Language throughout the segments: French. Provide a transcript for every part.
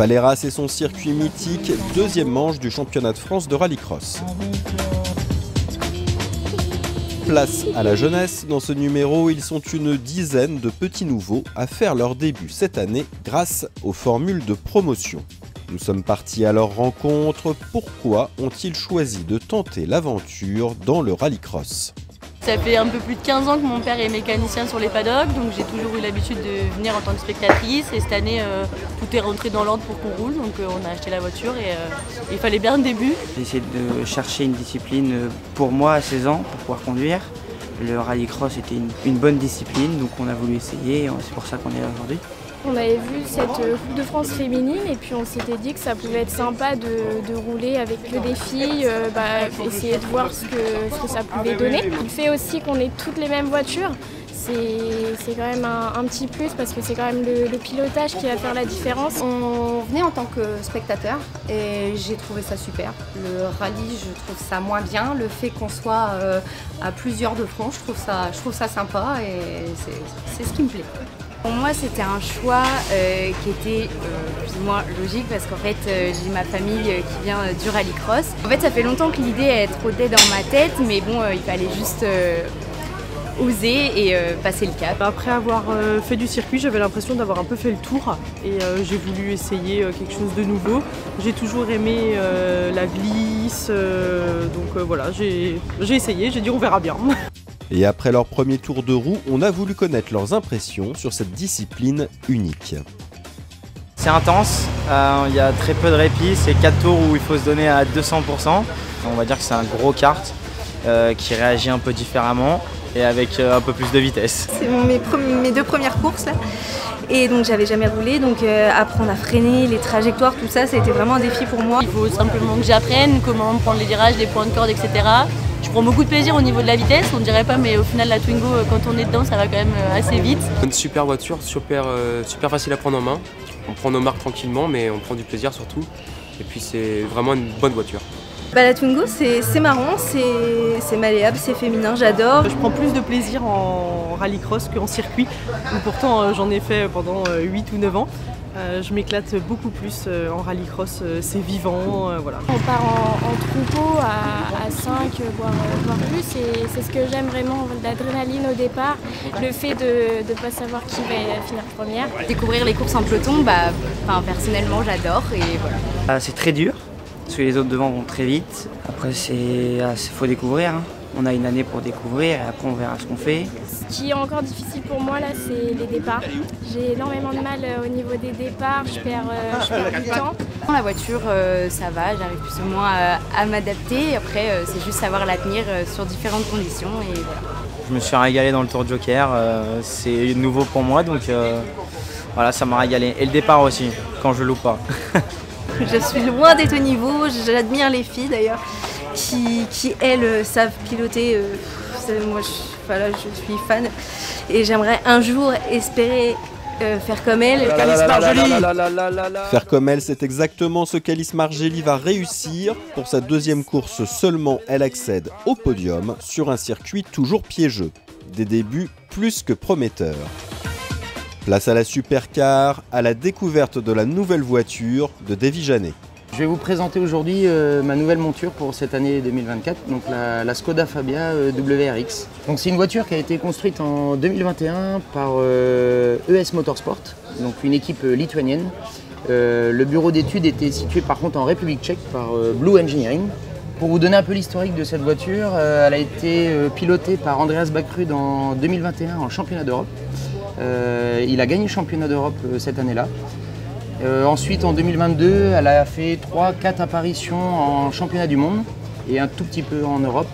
Faleras et son circuit mythique, deuxième manche du championnat de France de rallycross. Place à la jeunesse, dans ce numéro, ils sont une dizaine de petits nouveaux à faire leur début cette année grâce aux formules de promotion. Nous sommes partis à leur rencontre. Pourquoi ont-ils choisi de tenter l'aventure dans le rallycross ? Ça fait un peu plus de 15 ans que mon père est mécanicien sur les paddocks, donc j'ai toujours eu l'habitude de venir en tant que spectatrice. Et cette année, tout est rentré dans l'ordre pour qu'on roule, donc on a acheté la voiture et il fallait bien un début. J'ai essayé de chercher une discipline pour moi à 16 ans pour pouvoir conduire. Le rallycross était une bonne discipline, donc on a voulu essayer, c'est pour ça qu'on est là aujourd'hui. On avait vu cette Coupe de France féminine et puis on s'était dit que ça pouvait être sympa de rouler avec que des filles, essayer de voir ce que ça pouvait donner. Le fait aussi qu'on ait toutes les mêmes voitures, c'est quand même un petit plus parce que c'est quand même le pilotage qui va faire la différence. On venait en tant que spectateur et j'ai trouvé ça super. Le rallye, je trouve ça moins bien. Le fait qu'on soit à plusieurs de front, je trouve ça sympa et c'est ce qui me plaît. Pour moi, c'était un choix qui était plus ou moins logique parce qu'en fait, j'ai ma famille qui vient du rallycross. En fait, ça fait longtemps que l'idée est trottait dans ma tête, mais bon, il fallait juste oser et passer le cap. Après avoir fait du circuit, j'avais l'impression d'avoir un peu fait le tour et j'ai voulu essayer quelque chose de nouveau. J'ai toujours aimé la glisse, donc voilà, j'ai essayé, j'ai dit on verra bien. Et après leur premier tour de roue, on a voulu connaître leurs impressions sur cette discipline unique. C'est intense, il y a très peu de répit, c'est 4 tours où il faut se donner à 200%. On va dire que c'est un gros kart qui réagit un peu différemment et avec un peu plus de vitesse. C'est mes deux premières courses là. Et donc j'avais jamais roulé, donc apprendre à freiner, les trajectoires, tout ça, ça a été vraiment un défi pour moi. Il faut simplement que j'apprenne comment prendre les virages, les points de corde, etc. Je prends beaucoup de plaisir au niveau de la vitesse, on ne dirait pas, mais au final la Twingo, quand on est dedans, ça va quand même assez vite. Une super voiture, super facile à prendre en main. On prend nos marques tranquillement, mais on prend du plaisir surtout. Et puis c'est vraiment une bonne voiture. La Twingo, c'est marrant, c'est malléable, c'est féminin, j'adore. Je prends plus de plaisir en rallycross qu'en circuit, où pourtant j'en ai fait pendant 8 ou 9 ans. Je m'éclate beaucoup plus en rallycross, c'est vivant, voilà. On part en troupeau à 5, voire plus, et c'est ce que j'aime vraiment, l'adrénaline au départ, le fait de ne pas savoir qui va finir première. Découvrir les courses en peloton, personnellement j'adore et voilà. C'est très dur, parce que les autres devant vont très vite. Après, faut découvrir. On a une année pour découvrir et après on verra ce qu'on fait. Ce qui est encore difficile pour moi là, c'est les départs. J'ai énormément de mal au niveau des départs, je perds du temps. La voiture, ça va, j'arrive plus ou moins à m'adapter. Après, c'est juste savoir la tenir sur différentes conditions et voilà. Je me suis régalé dans le Tour Joker, c'est nouveau pour moi, donc voilà, ça m'a régalé. Et le départ aussi, quand je loupe pas. Je suis loin d'être au niveau, j'admire les filles d'ailleurs. Qui elles savent piloter, moi je suis fan et j'aimerais un jour espérer faire comme elle. Faire comme elle, c'est exactement ce qu'Alice Margelli va réussir. Pour sa deuxième course seulement, elle accède au podium sur un circuit toujours piégeux. Des débuts plus que prometteurs. Place à la supercar, à la découverte de la nouvelle voiture de Davy Janet. Je vais vous présenter aujourd'hui ma nouvelle monture pour cette année 2024, donc la Skoda Fabia WRX. Donc c'est une voiture qui a été construite en 2021 par ES Motorsport, donc une équipe lituanienne. Le bureau d'études était situé par contre en République tchèque par Blue Engineering. Pour vous donner un peu l'historique de cette voiture, elle a été pilotée par Andreas Backrud en 2021 en championnat d'Europe. Il a gagné le championnat d'Europe cette année-là. Ensuite, en 2022, elle a fait 3-4 apparitions en championnat du monde et un tout petit peu en Europe.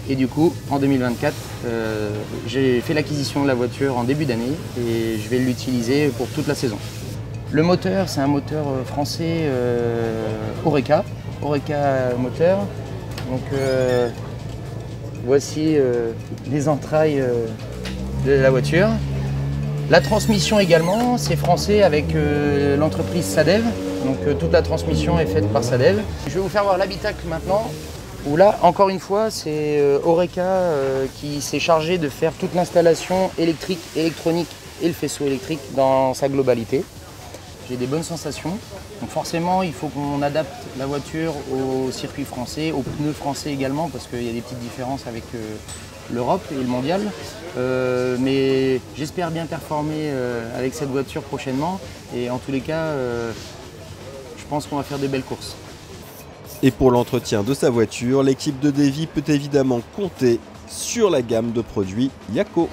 Et du coup, en 2024, j'ai fait l'acquisition de la voiture en début d'année et je vais l'utiliser pour toute la saison. Le moteur, c'est un moteur français Oreca moteur. Donc voici les entrailles de la voiture. La transmission également, c'est français avec l'entreprise Sadev. Donc toute la transmission est faite par Sadev. Je vais vous faire voir l'habitacle maintenant, où là, encore une fois, c'est Oreca qui s'est chargé de faire toute l'installation électrique, électronique et le faisceau électrique dans sa globalité. j'ai des bonnes sensations. Donc forcément, il faut qu'on adapte la voiture au circuit français, aux pneus français également, parce qu'il y a des petites différences avec l'Europe et le mondial. Mais j'espère bien performer avec cette voiture prochainement. Et en tous les cas, je pense qu'on va faire de belles courses. Et pour l'entretien de sa voiture, l'équipe de Davy peut évidemment compter sur la gamme de produits Yako.